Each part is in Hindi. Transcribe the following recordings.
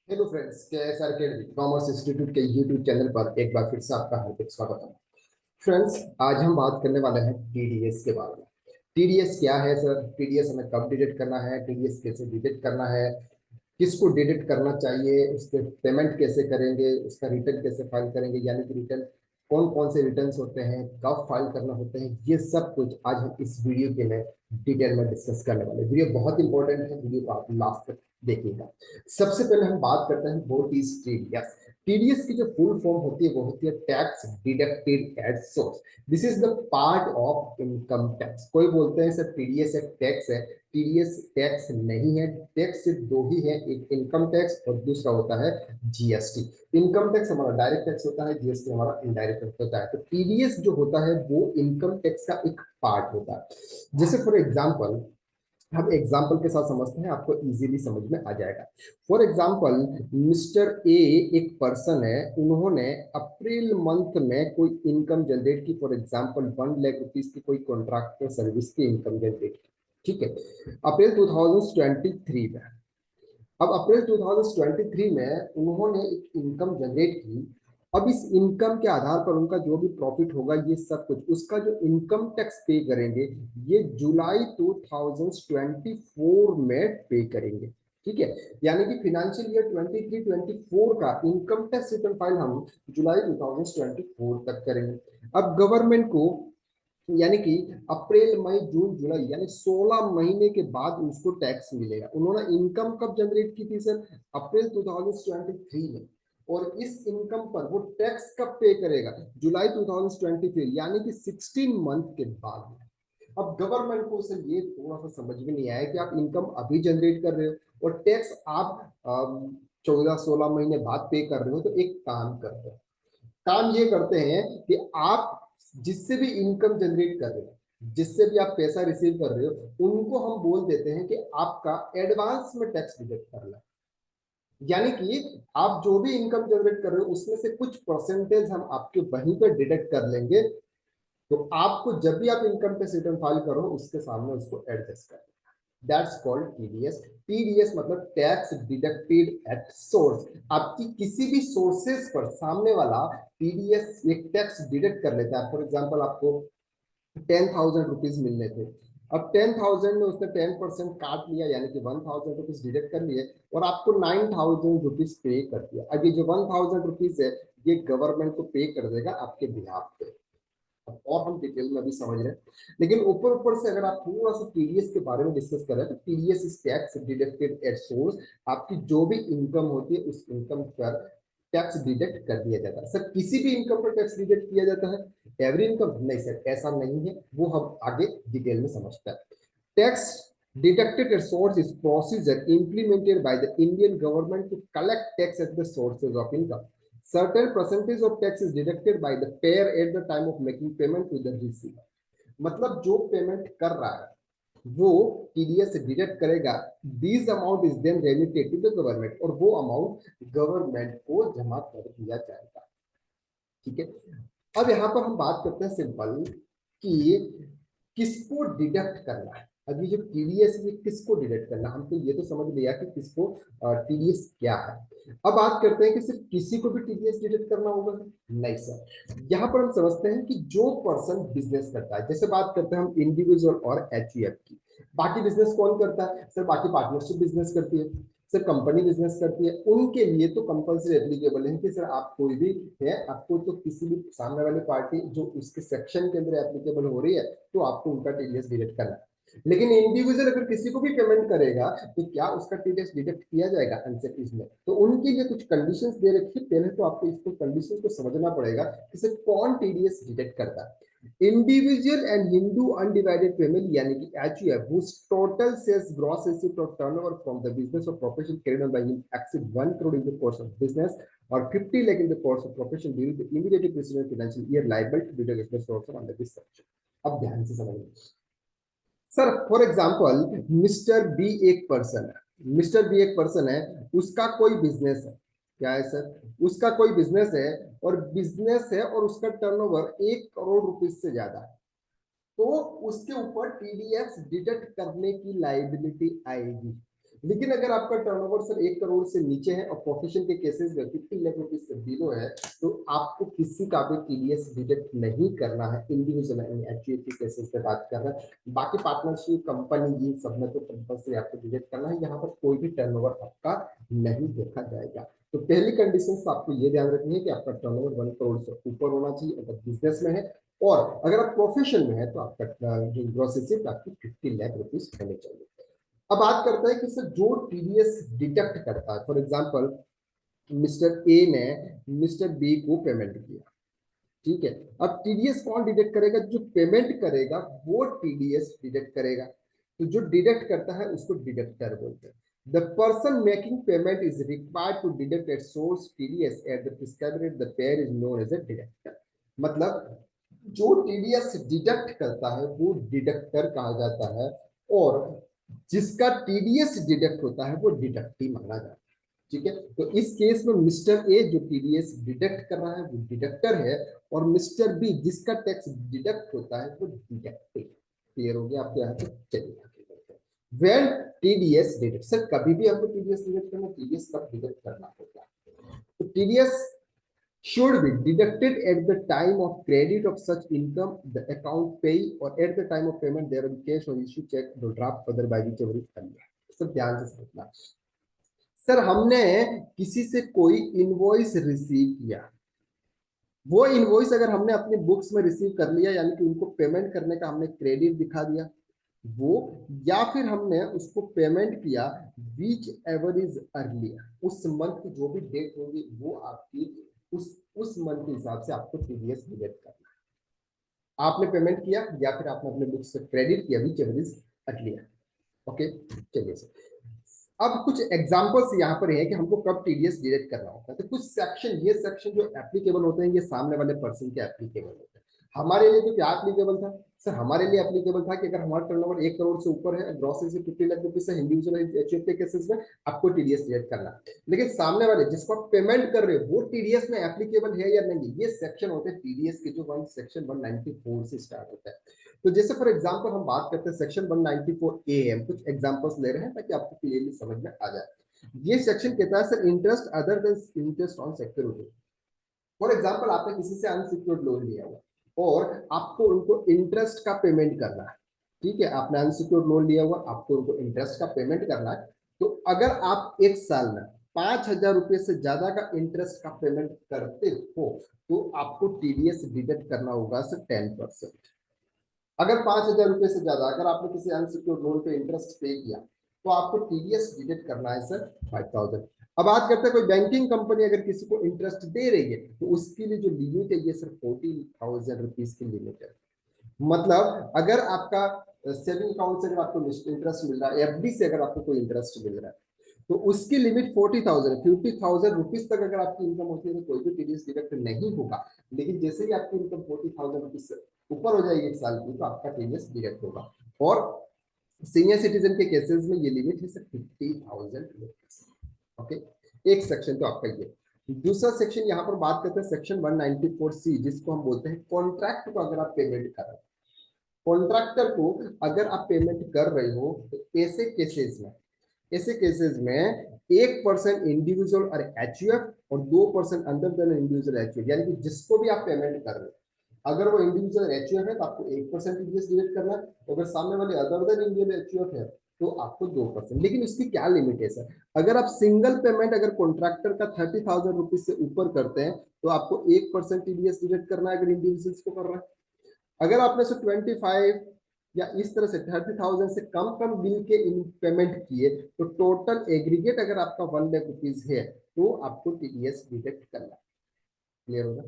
Hello friends, KSR academy commerce institute के यूट्यूब चैनल पर एक बार फिर से आपका हार्दिक स्वागत है। फ्रेंड्स, आज हम बात करने वाले हैं टीडीएस के बारे में। टीडीएस क्या है सर? टीडीएस हमें कब डिडक्ट करना है? टीडीएस कैसे डिडक्ट करना है? किसको डिडक्ट करना चाहिए? उसके पेमेंट कैसे करेंगे? उसका रिटर्न कैसे फाइल करेंगे? यानी कि रिटर्न कौन कौन से रिटर्न्स होते हैं, कब फाइल करना होते हैं, ये सब कुछ आज हम इस वीडियो के में डिटेल में डिस्कस करने वाले हैं। वीडियो बहुत इंपॉर्टेंट है, वीडियो को आप लास्ट तक देखिएगा। सबसे पहले हम बात करते हैं व्हाट इज टीडीएस। टीडीएस की जो फुल फॉर्म होती है वो होती है tax deducted at source. This is the part of income tax. कोई बोलते हैं सर टीडीएस एक टैक्स है। टीडीएस टैक्स नहीं है। टैक्स सिर्फ दो ही है, एक इनकम टैक्स और दूसरा होता है जीएसटी। इनकम टैक्स हमारा डायरेक्ट टैक्स होता है, जीएसटी हमारा इनडायरेक्ट टैक्स होता है। तो टीडीएस जो होता है वो इनकम टैक्स का एक पार्ट होता है। जैसे फॉर एग्जांपल, हम एग्जाम्पल के साथ समझते हैं, आपको इजीली समझ में आ जाएगा। फॉर एग्जाम्पल, मिस्टर ए एक पर्सन है, उन्होंने अप्रैल मंथ में कोई इनकम जनरेट की। फॉर एग्जाम्पल 1 लाख रुपीज की कोई कॉन्ट्रैक्टर सर्विस की इनकम जनरेट की। ठीक है, अप्रैल 2023 में। अब अप्रैल 2023 में उन्होंने एक इनकम जनरेट की। अब इस इनकम के आधार पर उनका जो भी प्रॉफिट होगा, ये सब कुछ उसका जो इनकम टैक्स पे करेंगे, ये जुलाई 2024 में पे करेंगे। ठीक है, यानी कि फाइनेंशियल ईयर 23-24 का इनकम टैक्स रिटर्न फाइल हम जुलाई 2024 तक करेंगे। अब गवर्नमेंट को, यानी कि अप्रैल मई जून जुलाई, यानी 16 महीने के बाद उसको टैक्स मिलेगा। उन्होंने इनकम कब जनरेट की थी सर? अप्रैल 2023 में। और इस इनकम पर वो टैक्स कब पे करेगा? जुलाई 2023, यानी कि 16 मंथ के बाद। अब गवर्नमेंट को सर ये थोड़ा सा समझ में नहीं आया कि आप इनकम अभी जनरेट कर रहे हो और टैक्स आप 14-16 महीने बाद पे कर रहे हो। तो एक काम करते हैं, काम ये करते हैं कि आप जिससे भी इनकम जनरेट कर रहे हो, जिससे भी आप पैसा रिसीव कर रहे हो, उनको हम बोल देते हैं कि आपका एडवांस में टैक्स डिडक्ट करना है। यानी कि आप जो भी इनकम जनरेट कर रहे हो उसमें से कुछ परसेंटेज हम आपके वहीं पर डिडक्ट कर लेंगे। तो आपको जब भी आप इनकम टैक्स रिटर्न फाइल करो, उसके सामने उसको एडजस्ट कर। That's called TDS. टीडीएस मतलब टैक्स डिडक्टेड एट सोर्स। आपकी किसी भी सोर्सेस पर सामने वाला टीडीएस एक टैक्स डिडक्ट कर लेता है। फॉर एग्जांपल, आपको 10,000 रुपीज मिलने थे। अब 10,000 में उसने 10% काट लिया, यानी कि 1,000 रुपीज डिडक्ट कर लिए और आपको 9,000 रुपीज पे कर दिया। अब ये जो 1,000 रुपीज है, ये गवर्नमेंट को पे कर देगा आपके बिहाफ पे। और हम डिटेल में भी समझ रहे हैं, लेकिन ऊपर ऊपर से अगर आप थोड़ा सा टीडीएस के बारे में डिस्कस करें तो TDS is tax deducted at source. आपकी जो भी इनकम होती है उस इनकम पर टैक्स डिडक्ट कर दिया जाता है। सर किसी भी इनकम पर टैक्स डिडक्ट किया जाता है? Every income? नहीं सर, ऐसा नहीं है, वो हम आगे डिटेल में समझते हैं। Tax deducted at source is procedure implemented by the Indian government to collect tax at the sources of income. Certain percentage of tax is deducted by the payer at the time of making payment to the receiver. मतलब जो पेमेंट कर रहा है वो टीडीएस से डिडक्ट करेगा। This amount is then remitted to the government और वो अमाउंट गवर्नमेंट को जमा कर दिया जाएगा। ठीक है, अब यहां पर हम बात करते हैं सिंपल कि किसको डिडक्ट करना है। अब ये जो टीडीएस है, किसको डिडक्ट करना है? हमको ये तो समझ लिया कि किसको टीडीएस क्या है। अब बात करते हैं कि सिर्फ किसी को भी टीडीएस डिडक्ट करना होगा? नहीं सर, यहाँ पर हम समझते हैं कि जो पर्सन बिजनेस करता है, जैसे बात करते हैं हम इंडिविजुअल और एचयूएफ की। बाकी बिजनेस कौन करता है सर? बाकी पार्टनरशिप बिजनेस करती है सर, कंपनी बिजनेस करती है, उनके लिए तो कंपल्सरी एप्लीकेबल है कि सर आप कोई भी है, आपको तो किसी भी सामने वाली पार्टी जो उसके सेक्शन के अंदर एप्लीकेबल हो रही है, तो आपको उनका टीडीएस डिडक्ट करना है। लेकिन इंडिविजुअल अगर किसी को भी पेमेंट करेगा तो क्या उसका टीडीएस डिडक्ट किया जाएगा? Answer is no. तो उनके लिए कुछ कंडीशंस दे रखी है, पहले तो आपको इसको कंडीशंस को समझना पड़ेगा कि सर कौन टीडीएस डिडक्ट करता है। Individual and Hindu undivided family, यानी कि HUF, whose total sales gross receipt or turnover from the business or profession carried on by him exceed 1 crore in the course of business or 50 lakh in the course of profession during the immediately preceding financial year, liable to deduct expense also under this section. अब ध्यान से समझिए sir. For example, mister B एक पर्सन है। मिस्टर बी एक पर्सन है, उसका कोई बिजनेस है। क्या है सर? उसका कोई बिजनेस है और बिजनेस है और उसका टर्नओवर 1 करोड़ रुपीज से ज्यादा है। तो उसके ऊपर टीडीएस डिडक्ट करने की लाइबिलिटी आएगी। लेकिन अगर आपका टर्नओवर सर 1 करोड़ से नीचे है और प्रोफेशन के केसेस में 50 लाख रुपीज से बिलो है, तो आपको किसी का भी टीडीएस डिडक्ट नहीं करना है। इंडिविजुअल एचयूएफ के केसेस पे बात कर रहे हैं, बाकी पार्टनरशिप कंपनी ये सब में तो कंपल्सरी आपको डिडक्ट करना है। यहाँ पर कोई भी टर्नओवर आपका नहीं देखा जाएगा। तो पहली कंडीशन तो आपको ये ध्यान रखनी है कि आपका टर्नओवर 1 करोड़ से ऊपर होना चाहिए अगर बिजनेस में है, और अगर आप प्रोफेशन में है तो आपका ग्रॉस रिसीप्ट आपकी 50 लाख रुपीज होने चाहिए। अब बात करता है कि सर जो टीडीएस डिडक्ट करता है, फॉर एग्जांपल मिस्टर ए ने मिस्टर बी को पेमेंट किया, ठीक है। अब टीडीएस कौन डिडक्ट करेगा? जो पेमेंट करेगा वो टीडीएस डिडक्ट करेगा। तो जो डिडक्ट करता है उसको डिडक्टर बोलते हैं। The person making payment is required to deduct at source TDS at the prescribed rate, the payer is known as a deductor. मतलब जो टीडीएस डिडक्ट करता है वो डिडक्टर कहा जाता है, और जिसका टीडीएस डिडक्ट होता है वो डिडक्टी माना जाता है, ठीक है। तो इस केस में मिस्टर ए जो टीडीएस डिडक्ट कर रहा है वो डिडक्टर है, और मिस्टर बी जिसका टैक्स डिडक्ट होता है वो डिडक्टिव। क्लियर हो गया आपके यहाँ पे? चलिए आगे बढ़ते हैं। व्हेन टीडीएस डिडक्ट, सर कभी भी हमको टीडीएस डिडक्ट करना, टीडीएस कब डिडक्ट करना होगा? तो TDS should be deducted at the time of credit of such income the account pay, or at the time of payment there will be cash or issue check the draft further by whichever is earlier। सब ध्यान से समझना। सर हमने किसी से कोई इनवॉइस रिसीव किया, वो इनवॉइस अगर हमने अपने बुक्स में रिसीव कर लिया, यानी कि उनको पेमेंट करने का हमने क्रेडिट दिखा दिया वो, या फिर हमने उसको पेमेंट किया विच एवर इज अर्लियर, उस मंथ की जो भी डेट होगी वो आपकी उस मंथ के हिसाब से आपको टीडीएस डिडक्ट करना है। आपने पेमेंट किया या फिर आपने अपने बुक्स से क्रेडिट किया which ever is earlier. Okay, चलिए सर अब कुछ एग्जांपल्स यहाँ पर है कि हमको कब टीडीएस डिडक्ट करना होता है। तो कुछ सेक्शन, ये सेक्शन जो एप्लीकेबल होते हैं ये सामने वाले पर्सन के एप्लीकेबल होते हैं। हमारे लिए तो क्या एप्लीकेबल था सर? हमारे लिए एप्लीकेबल था कि अगर हमारा टर्नओवर 1 करोड़ से ऊपर है, ग्रॉस से 50 लाख रुपीज से, इंडिविजुअल एचयूएफ के केसेस में आपको टीडीएस डिडक्ट करना है। लेकिन सामने वाले जिसको आप पेमेंट कर रहे हो वो टीडीएस में एप्लीकेबल है या नहीं, ये सेक्शन होते हैं टीडीएस के जो सेक्शन 194 से स्टार्ट होता है। तो जैसे फॉर एग्जांपल हम बात करते हैं सेक्शन 194 ए एम, कुछ एग्जांपल्स ले रहे हैं ताकि आपको क्लियरली समझ में आ जाए। ये सेक्शन कहता है sir interest other than interest on security. For example आपने किसी से अनसिक्योर्ड लोन लिया हुआ और आपको उनको इंटरेस्ट का पेमेंट करना है, ठीक है। आपने अनसिक्योर्ड लोन लिया हुआ, आपको उनको इंटरेस्ट का पेमेंट करना है। तो अगर आप 1 साल में 5,000 रुपए से ज्यादा का इंटरेस्ट का पेमेंट करते हो तो आपको टीडीएस डिडक्ट करना होगा सर 10%। अगर 5,000 रुपए से ज्यादा अगर आपने किसी अनसिक्योर्ड लोन पे इंटरेस्ट पे किया तो आपको टीडीएस डिडक्ट करना है सर 5,000। अब बात करते हैं कोई बैंकिंग कंपनी अगर किसी को इंटरेस्ट दे रही है तो उसके लिए जो लिमिट है ये सर 40,000 रुपीज की लिमिट है। मतलब अगर आपका सेविंग अकाउंट से अगर आपको इंटरेस्ट मिल रहा है, एफडी से अगर आपको कोई इंटरेस्ट मिल रहा है तो उसकी लिमिट 40,000 है। 50,000 रुपीज तक अगर आपकी इनकम होती है तो कोई भी टीडीएस डिडक्ट नहीं होगा। लेकिन जैसे ही आपकी इनकम 40,000 रुपीज से ऊपर हो जाएगी 1 साल की तो आपका टीडीएस डिडक्ट होगा। और सीनियर सिटीजन के केसेस में ये लिमिट है सर 50,000 रुपीज। ओके, एक सेक्शन तो आपका ये। दूसरा सेक्शन यहाँ पर बात करते हैं सेक्शन 194 सी, जिसको हम बोलते हैं कॉन्ट्रैक्ट को अगर आप पेमेंट कर रहे हो, कॉन्ट्रैक्टर को अगर आप पेमेंट कर रहे हो तो ऐसे केसेस में 1% इंडिविजुअल और एचयूएफ और 2% अंदर देन इंडिविजुअल एचयूएफ, यानी कि जिसको भी आप पेमेंट कर रहे हो अगर वो इंडिविजुअल एचयूएफ है तो आपको 1% टीडीएस डिडक्ट करना है, अगर सामने वाले अदर देन इंडिविजुअल एचयूएफ है तो आपको 2%। लेकिन इसकी क्या लिमिट है सर? अगर आप सिंगल पेमेंट अगर कॉन्ट्रैक्टर का 30,000 रुपीज से ऊपर करते हैं तो आपको 1% टीडीएस डिडक्ट करना है अगर इंडिविजुअल्स को कर रहा है। अगर आपने से 25 या इस तरह से 30,000 से कम कम बिल के पेमेंट किए तो टोटल एग्रीगेट अगर आपका 1 लाख रुपीज है तो आपको टीडीएस डिडक्ट करना। क्लियर होगा?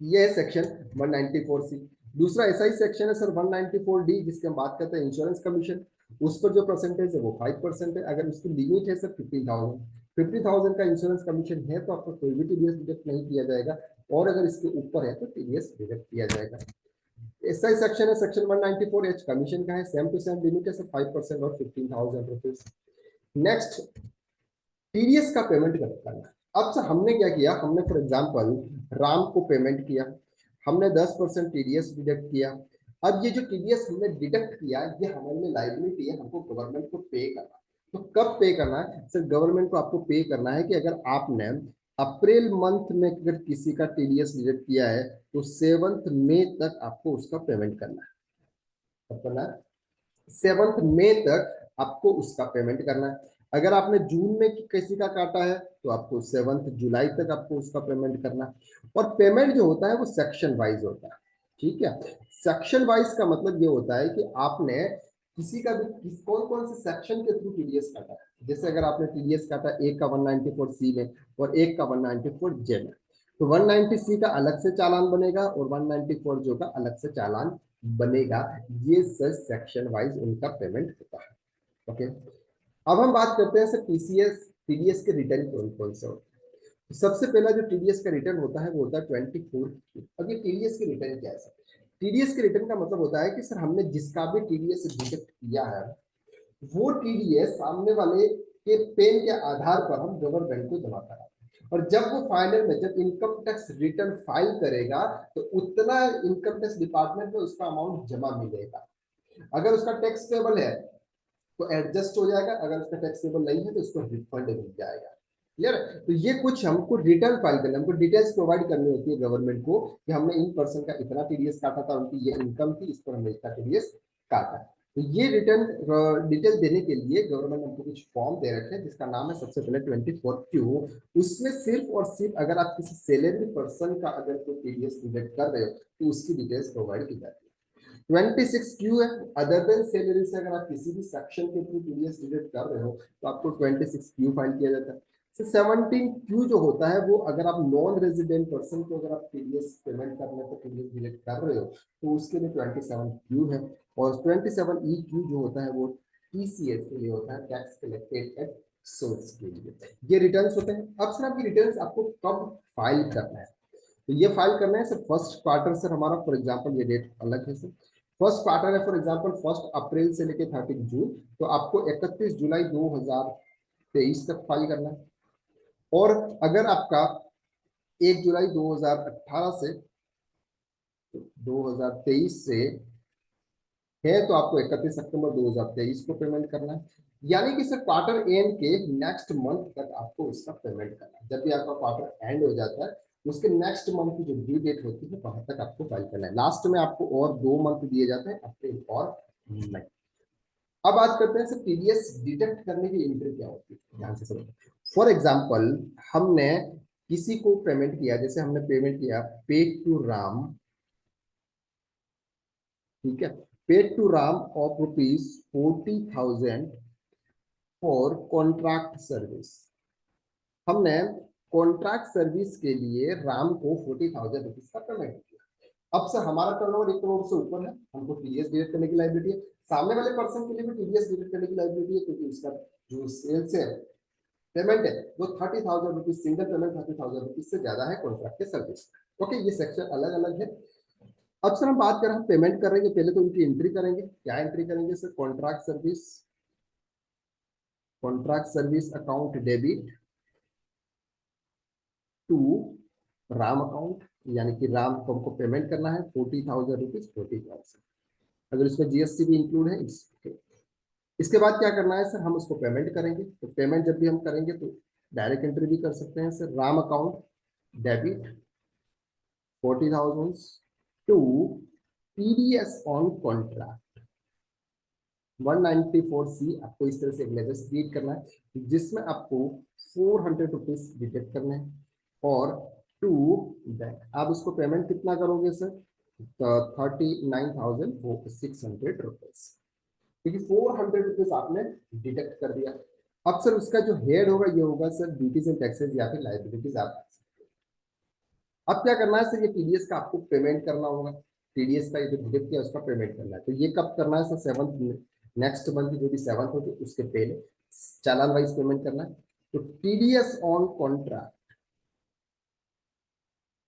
ये है सेक्शन 194 सी। दूसरा ऐसा ही सेक्शन है सर 194 डी, जिसके हम बात करते हैं इंश्योरेंस कमीशन। उस पर जो परसेंटेज है वो 5% है। अगर उसकी लिमिट है सर 50,000 का इंश्योरेंस कमीशन है तो आपको कोई भी टीडीएस डिडक्ट नहीं किया जाएगा, और अगर इसके ऊपर है तो टीडीएस डिडक्ट किया जाएगा। ऐसा ही सेक्शन है सेक्शन 194 एच, कमीशन का है, सेम टू सेम लिमिट है सर 5% और 15,000 रुपीज। नेक्स्ट, टीडीएस का पेमेंट करना। अब सर हमने क्या किया, हमने फॉर एग्जांपल राम को पेमेंट किया, हमने 10% टीडीएस डिडक्ट किया। अब ये जो टीडीएस हमने डिडक्ट किया ये हमारे लिए लाइबिलिटी है, हमको गवर्नमेंट को पे करना। तो कब पे करना है सर? गवर्नमेंट को आपको पे करना है कि अगर आपने अप्रैल मंथ में अगर किसी का टीडीएस डिडक्ट किया है तो 7 मई तक आपको उसका पेमेंट करना है। कब करना है? 7 मई तक आपको उसका पेमेंट करना है। अगर आपने जून में किसी का काटा है तो आपको 7 जुलाई तक आपको उसका पेमेंट करना है। और पेमेंट जो होता है वो सेक्शन वाइज होता है, ठीक है। सेक्शन वाइज का मतलब ये होता है कि आपने किसी का भी कौन कौन से सेक्शन के थ्रू टीडीएस काटा है। जैसे अगर आपने टीडीएस काटा एक का 194 सी में और एक का 194 जे में, तो 190 सी का अलग से चालान बनेगा और 194 जो का अलग से चालान बनेगा। ये सर सेक्शन वाइज उनका पेमेंट होता है। ओके, अब हम बात करते हैं सर टीसीएस टीडीएस के रिटर्न कौन कौन से होते हैं। तो सबसे पहला जो टीडीएस का रिटर्न होता है वो होता है 24। अब ये टीडीएस के रिटर्न क्या है सर? टीडीएस के रिटर्न का मतलब होता है कि सर हमने जिसका भी टीडीएस डिडक्ट किया है वो टीडीएस सामने वाले के पेन के आधार पर हम गवर्नमेंट को जमा कराते हैं। और जब वो फाइनल में जब इनकम टैक्स रिटर्न फाइल करेगा तो उतना इनकम टैक्स डिपार्टमेंट में उसका अमाउंट जमा मिलेगा। अगर उसका टैक्स पेबल है तो एडजस्ट हो जाएगा, अगर उसका टैक्स पेबल नहीं है तो उसको रिफंड मिल जाएगा। क्लियर? तो ये कुछ हमको रिटर्न फाइल करना, हमको डिटेल्स प्रोवाइड करनी होती है गवर्नमेंट को कि हमने इन पर्सन का इतना टीडीएस काटा था, उनकी ये इनकम थी, इस पर हमने इतना टीडीएस काटा। तो ये रिटर्न डिटेल देने के लिए गवर्नमेंट हमको कुछ फॉर्म दे रखे हैं जिसका नाम है सबसे पहले 24Q। उसमें सिर्फ और सिर्फ अगर आप किसी सैलरी पर्सन का अगर कोई टीडीएस डिडक्ट कर रहे हो तो उसकी डिटेल्स प्रोवाइड की जाती है। 26Q है, अदर देन सैलरी से अगर आप किसी भी सेक्शन के थ्रू टीडीएस डिडक्ट कर रहे हो तो आपको 26Q फाइल किया जाता है। 17Q जो होता है वो अगर आप नॉन रेजिडेंट पर्सन को अगर आप टीडीएस पेमेंट करने पर टीडीएस डिडक्ट कर रहे हो तो उसके लिए 27Q है। और 27EQ जो होता है वो टीसीएस के लिए होता है, टैक्स कलेक्टेड एट सोर्स के लिए। ये रिटर्न्स होते हैं। अब सर आपकी रिटर्न्स आपको कब फाइल करना है? तो ये फाइल करना है सर फर्स्ट क्वार्टर सर हमारा, फॉर एग्जांपल ये डेट अलग है सर। फर्स्ट क्वार्टर है फॉर एग्जांपल 1 अप्रैल से लेके 30 जून, तो आपको 31 जुलाई 2023 तक फाइल करना है। और अगर आपका 1 जुलाई 2018 से 2023 से है तो आपको 31 सितंबर 2023 को पेमेंट करना है। यानी कि सर क्वार्टर एंड के नेक्स्ट मंथ तक आपको उसका पेमेंट करना है। जब भी आपका क्वार्टर एंड हो जाता है उसके नेक्स्ट मंथ की जो ड्यू डेट होती है वहां तक आपको फाइल करना है। लास्ट में आपको और 2 मंथ दिए जाते हैं, अप्रैल और मई। अब बात करते हैं सर टीडीएस डिडक्ट करने की एंट्री क्या होती है, ध्यान से समझो। फॉर एग्जाम्पल हमने किसी को पेमेंट किया, जैसे हमने पेमेंट किया पेड टू राम, ठीक है, paid to Ram of ₹40,000 for contract service. हमने कॉन्ट्रैक्ट सर्विस के लिए राम को ₹40,000 का पेमेंट किया। अब सर हमारा टर्नओवर 1 करोड़ से ऊपर है, हमको टीडीएस डिडक्ट करने की लायबिलिटी है। सामने वाले पर्सन के लिए भी टीडीएस डिडक्ट करने की लायबिलिटी है क्योंकि उसका जो सेल्स है पेमेंट है वो ₹30,000, सिंगल पेमेंट ₹30,000 से ज्यादा है कॉन्ट्रैक्ट के सर्विस। ओके, ये सेक्शन अलग अलग है। अब सर हम बात करें, हम पेमेंट करेंगे पहले तो उनकी एंट्री करेंगे। क्या एंट्री करेंगे sir? Contract service account debit to Ram account, यानी कि राम को हमको पेमेंट करना है ₹40,000, 40,000। अगर इसमें जीएसटी भी इंक्लूड है इट्स ओके। इसके बाद क्या करना है सर? हम उसको पेमेंट करेंगे। तो पेमेंट जब भी हम करेंगे तो डायरेक्ट एंट्री भी कर सकते हैं sir. Ram account debit 40,000 to TDS on contract 194C। आपको इस तरह से एक लेजर क्रिएट करना है जिसमें आपको ₹400 डिटेक्ट करने हैं और टू बैंक। आप उसको पेमेंट कितना करोगे सर? 39,600 रुपीज, क्योंकि ₹400 आपने डिडक्ट कर दिया। अब सर उसका जो हेड होगा ये होगा सर ड्यूटीज एंड टैक्सेस या फिर लाइबिलिटीज आप। अब क्या करना है सर? ये टीडीएस का आपको पेमेंट करना होगा। टीडीएस का ये जो डिडक्ट किया उसका पेमेंट करना है। तो ये कब करना है सर? 7 नेक्स्ट मंथ जो भी 7 होगी उसके पहले चालान वाइज पेमेंट करना है। तो TDS on contract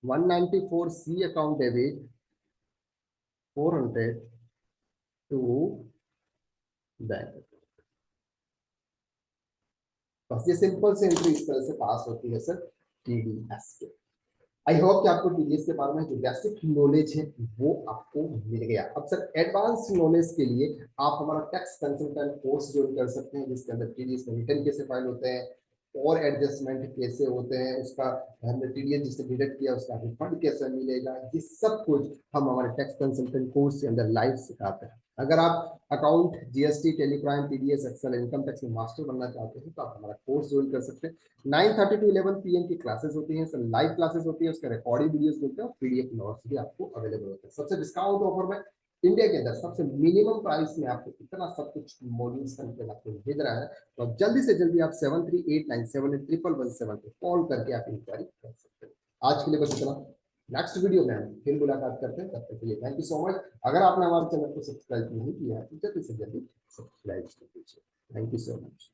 194C account debit 400 to bank. बस ये सिंपल से एंट्री इस तरह से पास होती है सर टीडीएस के। आई होप कि आपको टीडीएस के बारे में जो बेसिक नॉलेज है वो आपको मिल गया। अब सर एडवांस नॉलेज के लिए आप हमारा टैक्स कंसल्टेंट कोर्स ज्वाइन कर सकते हैं, जिसके अंदर टीडीएस में रिटर्न कैसे फाइल होते हैं और एडजस्टमेंट कैसे होते हैं, उसका हमने टीडीएस जिससे डिडक्ट किया उसका रिफंड कैसे मिलेगा, ये सब कुछ हम हमारे टैक्स कंसल्टेंट कोर्स के अंदर लाइव सिखाते हैं। अगर आप account, GST, Tally Prime, TDS, Excel, income tax में मास्टर बनना चाहते हैं तो आप हमारा कोर्स ज्वाइन कर सकते हैं। 9:30 टू 11 PM की क्लासेस होती हैं सर, लाइव क्लासेस होती है, उसका रिकॉर्डिंग वीडियोस मिलते हैं और पीडीएफ नोट्स भी आपको अवेलेबल होते हैं। सबसे डिस्काउंट ऑफर में इंडिया के अंदर सबसे मिनिमम प्राइस में आपको इतना सब कुछ मॉड्यूल्स कंटेंट आपको भेज रहा है, तो आप जल्दी से जल्दी आप 7389781117 पे कॉल करके आप इंक्वायरी कर सकते हैं। आज के लिए बस इतना, नेक्स्ट वीडियो में हम फिर मुलाकात करते हैं, तब तक के लिए थैंक यू सो मच। अगर आपने हमारे चैनल को सब्सक्राइब नहीं किया है तो जल्दी से जल्दी सब्सक्राइब कर दीजिए। Thank you so much.